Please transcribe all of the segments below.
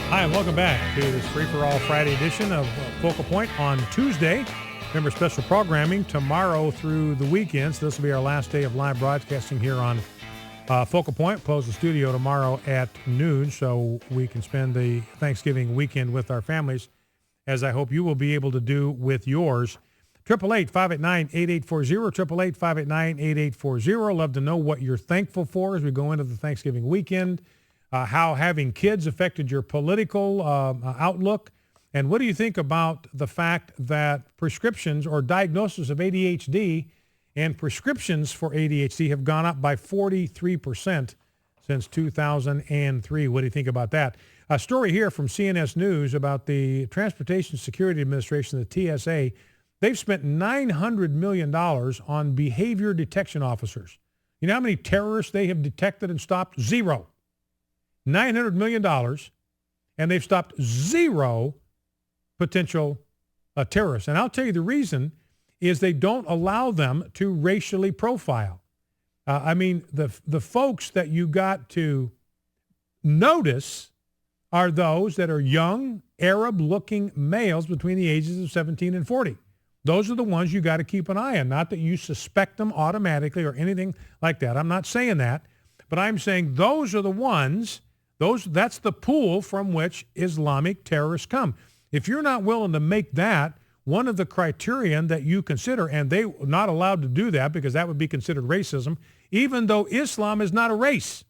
Hi, and welcome back to this free-for-all Friday edition of Focal Point on Tuesday. Remember, special programming tomorrow through the weekend. So this will be our last day of live broadcasting here on Focal Point. Close the studio tomorrow at noon so we can spend the Thanksgiving weekend with our families, as I hope you will be able to do with yours. 888-589-8840, 888-589-8840. Love to know what you're thankful for as we go into the Thanksgiving weekend. How having kids affected your political outlook. And what do you think about the fact that prescriptions or diagnosis of ADHD and prescriptions for ADHD have gone up by 43% since 2003? What do you think about that? A story here from CNS News about the Transportation Security Administration, the TSA. They've spent $900 million on behavior detection officers. You know how many terrorists they have detected and stopped? Zero. $900 million, and they've stopped zero potential terrorists. And I'll tell you the reason is they don't allow them to racially profile. The folks that you got to notice are those that are young, Arab-looking males between the ages of 17 and 40. Those are the ones you got to keep an eye on, not that you suspect them automatically or anything like that. I'm not saying that, but I'm saying those are the ones. That's the pool from which Islamic terrorists come. If you're not willing to make that one of the criterion that you consider, and they're not allowed to do that because that would be considered racism, even though Islam is not a race.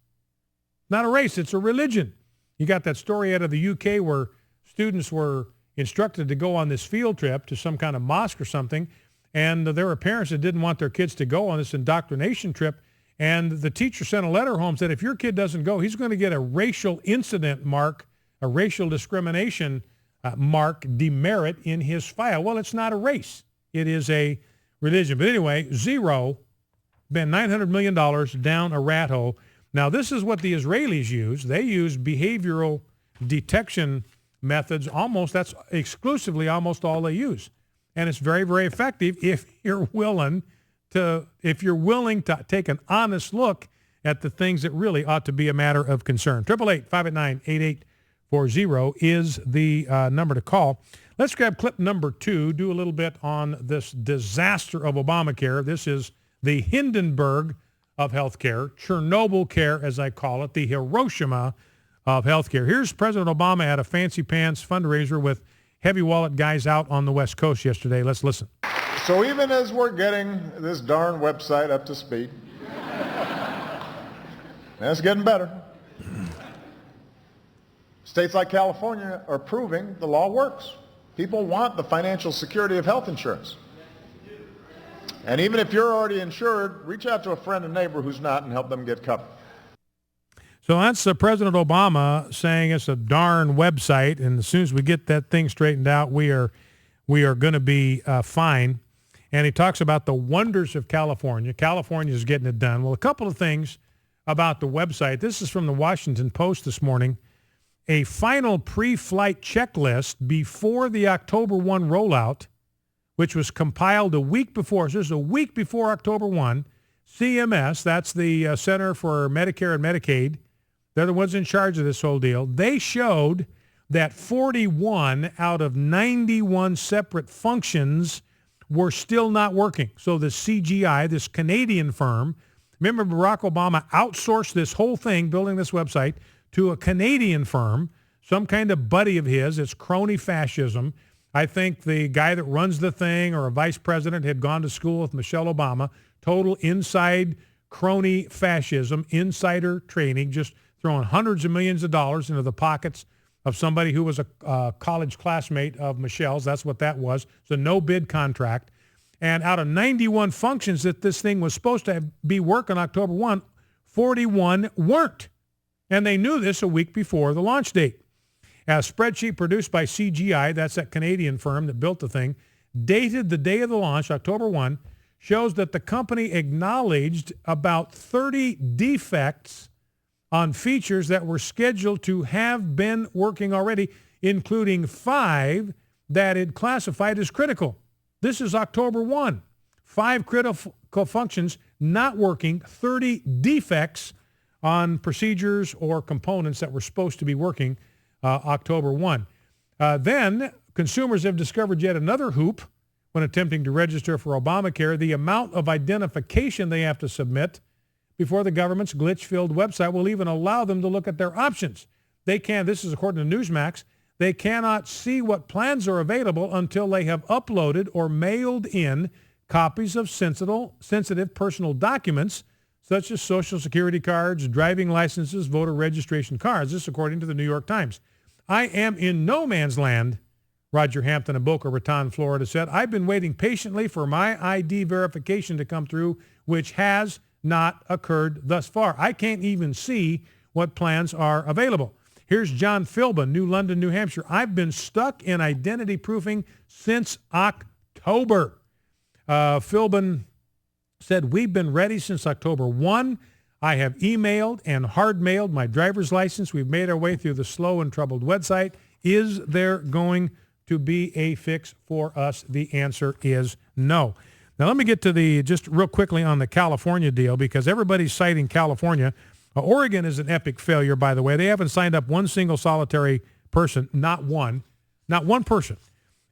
Not a race, it's a religion. You got that story out of the UK where students were instructed to go on this field trip to some kind of mosque or something, and there were parents that didn't want their kids to go on this indoctrination trip. And the teacher sent a letter home, said if your kid doesn't go, he's going to get a racial incident mark, a racial discrimination mark, demerit in his file. Well, it's not a race. It is a religion. But anyway, zero, been $900 million down a rat hole. Now, this is what the Israelis use. They use behavioral detection methods. That's exclusively almost all they use. And it's very, very effective if you're willing to take an honest look at the things that really ought to be a matter of concern. 888-589-8840 is the number to call. Let's grab clip number 2, do a little bit on this disaster of Obamacare. This is the Hindenburg of healthcare, Chernobyl care, as I call it, the Hiroshima of healthcare. Here's President Obama at a fancy pants fundraiser with heavy wallet guys out on the West Coast yesterday. Let's listen. So even as we're getting this darn website up to speed, and it's getting better, states like California are proving the law works. People want the financial security of health insurance. And even if you're already insured, reach out to a friend and neighbor who's not and help them get covered. So that's President Obama saying it's a darn website, and as soon as we get that thing straightened out, we are going to be fine. And he talks about the wonders of California. California is getting it done. Well, a couple of things about the website. This is from the Washington Post this morning. A final pre-flight checklist before the October 1 rollout, which was compiled a week before. So this is a week before October 1. CMS, that's the Center for Medicare and Medicaid, they're the ones in charge of this whole deal. They showed that 41 out of 91 separate functions were still not working. So the CGI, this Canadian firm, remember Barack Obama outsourced this whole thing, building this website, to a Canadian firm, some kind of buddy of his. It's crony fascism. I think the guy that runs the thing or a vice president had gone to school with Michelle Obama. Total inside crony fascism, insider trading, just throwing hundreds of millions of dollars into the pockets of somebody who was a college classmate of Michelle's. That's what that was. It's a no-bid contract. And out of 91 functions that this thing was supposed to be working October 1, 41 weren't. And they knew this a week before the launch date. A spreadsheet produced by CGI, that's that Canadian firm that built the thing, dated the day of the launch, October 1, shows that the company acknowledged about 30 defects on features that were scheduled to have been working already, including 5 that it classified as critical. This is October 1. 5 critical functions not working, 30 defects on procedures or components that were supposed to be working October 1. Then consumers have discovered yet another hoop when attempting to register for Obamacare. The amount of identification they have to submit before the government's glitch-filled website will even allow them to look at their options. They can, this is according to Newsmax, they cannot see what plans are available until they have uploaded or mailed in copies of sensitive personal documents such as Social Security cards, driving licenses, voter registration cards. This according to the New York Times. I am in no man's land, Roger Hampton of Boca Raton, Florida said. I've been waiting patiently for my ID verification to come through, which has not occurred thus far. I can't even see what plans are available. Here's John Philbin, New London, New Hampshire. I've been stuck in identity proofing since October. Philbin said, we've been ready since October 1. I have emailed and hard-mailed my driver's license. We've made our way through the slow and troubled website. Is there going to be a fix for us? The answer is no. Now, let me get to just real quickly on the California deal, because everybody's citing California. Oregon is an epic failure, by the way. They haven't signed up one single solitary person, not one person.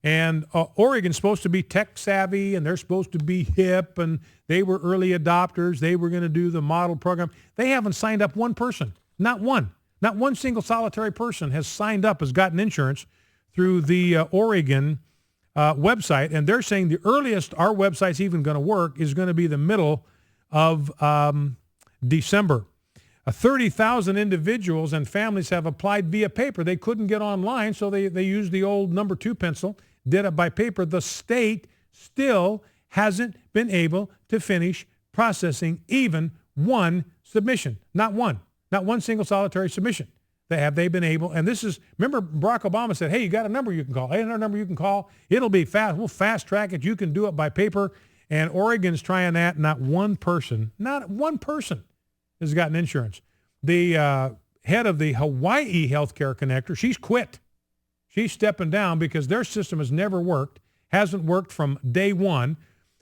And Oregon's supposed to be tech savvy, and they're supposed to be hip, and they were early adopters. They were going to do the model program. They haven't signed up one person, not one. Not one single solitary person has signed up, has gotten insurance through the Oregon website. And they're saying the earliest our website's even going to work is going to be the middle of December. 30,000 individuals and families have applied via paper. They couldn't get online, so they used the old number 2 pencil, did it by paper. The state still hasn't been able to finish processing even one submission. Not one single solitary submission. They been able, and this is, remember Barack Obama said, hey, you got a number you can call. Hey, another number you can call. It'll be fast. We'll fast track it. You can do it by paper. And Oregon's trying that. Not one person has gotten insurance. The head of the Hawaii Healthcare Connector, she's quit. She's stepping down because their system has never worked, hasn't worked from day one.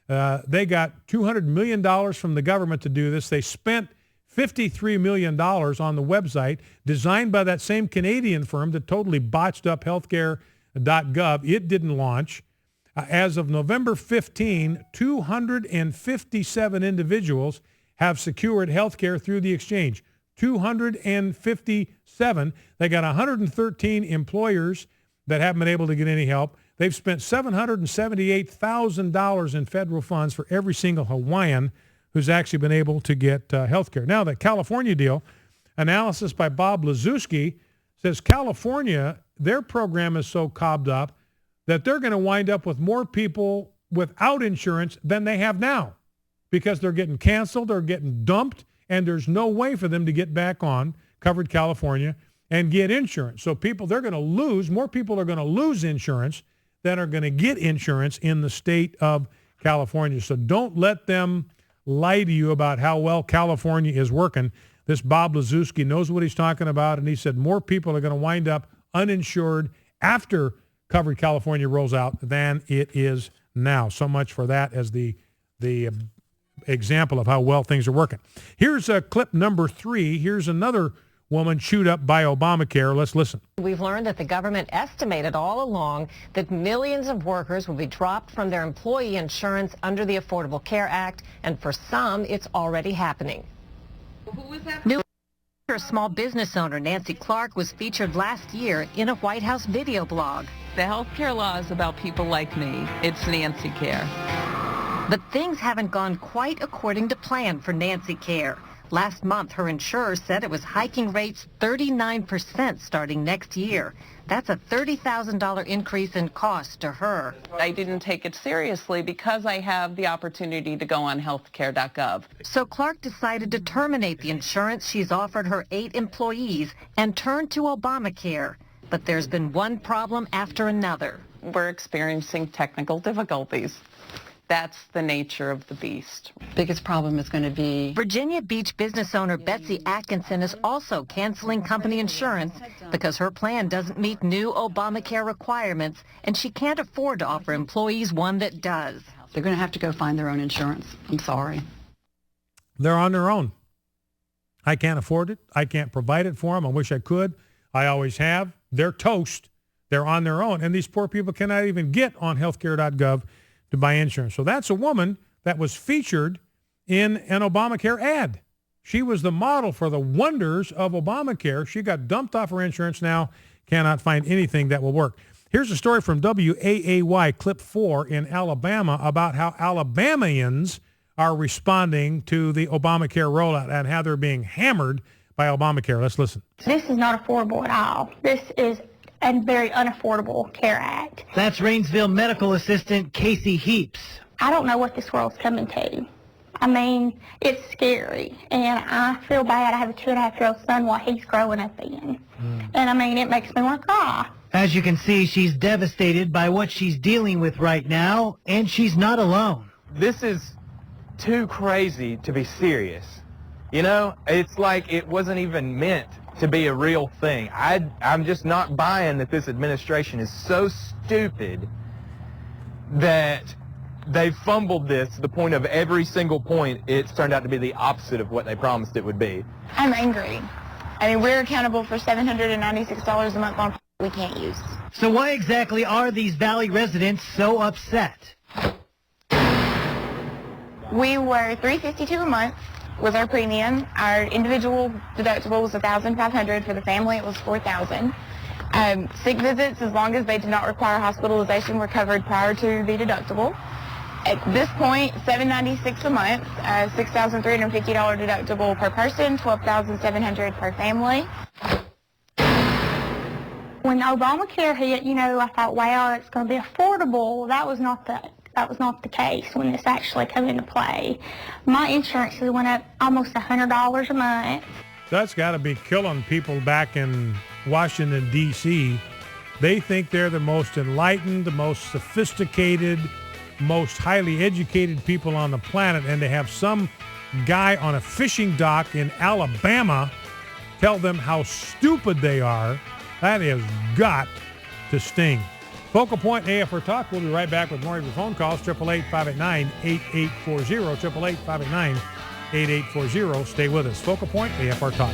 They got $200 million from the government to do this. They spent $53 million on the website designed by that same Canadian firm that totally botched up healthcare.gov. It didn't launch. As of November 15, 257 individuals have secured health care through the exchange. 257. They got 113 employers that haven't been able to get any help. They've spent $778,000 in federal funds for every single Hawaiian who's actually been able to get health care. Now, the California deal, analysis by Bob Lazuski says California, their program is so cobbed up that they're going to wind up with more people without insurance than they have now, because they're getting canceled, they're getting dumped, and there's no way for them to get back on Covered California and get insurance. So more people are going to lose insurance than are going to get insurance in the state of California. So don't let them lie to you about how well California is working. This Bob Lazuski knows what he's talking about, and he said more people are going to wind up uninsured after Covered California rolls out than it is now. So much for that as the example of how well things are working. Here's clip number 3. Here's another woman chewed up by Obamacare. Let's listen. We've learned that the government estimated all along that millions of workers will be dropped from their employee insurance under the Affordable Care Act, and for some, it's already happening. Who was that? New small business owner Nancy Clark was featured last year in a White House video blog. The health care law is about people like me. It's Nancy Care. But things haven't gone quite according to plan for Nancy Care. Last month, her insurer said it was hiking rates 39% starting next year. That's a $30,000 increase in cost to her. I didn't take it seriously because I have the opportunity to go on healthcare.gov. So Clark decided to terminate the insurance she's offered her 8 employees and turn to Obamacare. But there's been one problem after another. We're experiencing technical difficulties. That's the nature of the beast. Biggest problem is going to be Virginia Beach business owner Betsy Atkinson is also canceling company insurance because her plan doesn't meet new Obamacare requirements, and she can't afford to offer employees one that does. they're going to have to go find their own insurance. I'm sorry. They're on their own. I can't afford it. I can't provide it for them. I wish I could. I always have. they're toast. They're on their own. And these poor people cannot even get on healthcare.gov to buy insurance. So that's a woman that was featured in an Obamacare ad. She was the model for the wonders of Obamacare. She got dumped off her insurance, now cannot find anything that will work. Here's a story from WAAY Clip 4 in Alabama about how Alabamians are responding to the Obamacare rollout and how they're being hammered by Obamacare. Let's listen. This is not affordable at all. This is a very unaffordable CARE Act. That's Rainsville Medical Assistant Casey Heaps. I don't know what this world's coming to. I mean, it's scary, and I feel bad. I have a 2.5-year-old son while he's growing up in. And I mean, it makes me want to cry. As you can see, she's devastated by what she's dealing with right now, and she's not alone. This is too crazy to be serious. You know, it's like it wasn't even meant to be a real thing. I'm just not buying that this administration is so stupid that they fumbled this to the point of every single point it's turned out to be the opposite of what they promised it would be. I'm angry. I mean, we're accountable for $796 a month on we can't use. So why exactly are these Valley residents so upset? We were $352 a month was our premium. Our individual deductible was $1,500. For the family, it was $4,000. Sick visits, as long as they did not require hospitalization, were covered prior to the deductible. At this point, $796 a month, $6,350 deductible per person, $12,700 per family. When Obamacare hit, you know, I thought, wow, it's going to be affordable. That was not the case when this actually came into play. My insurance went up almost $100 a month. That's got to be killing people back in Washington, D.C. They think they're the most enlightened, the most sophisticated, most highly educated people on the planet, and they have some guy on a fishing dock in Alabama tell them how stupid they are. That has got to sting. Focal Point AFR Talk. We'll be right back with more of your phone calls. 888-589-8840. 888-589-8840. Stay with us. Focal Point AFR Talk.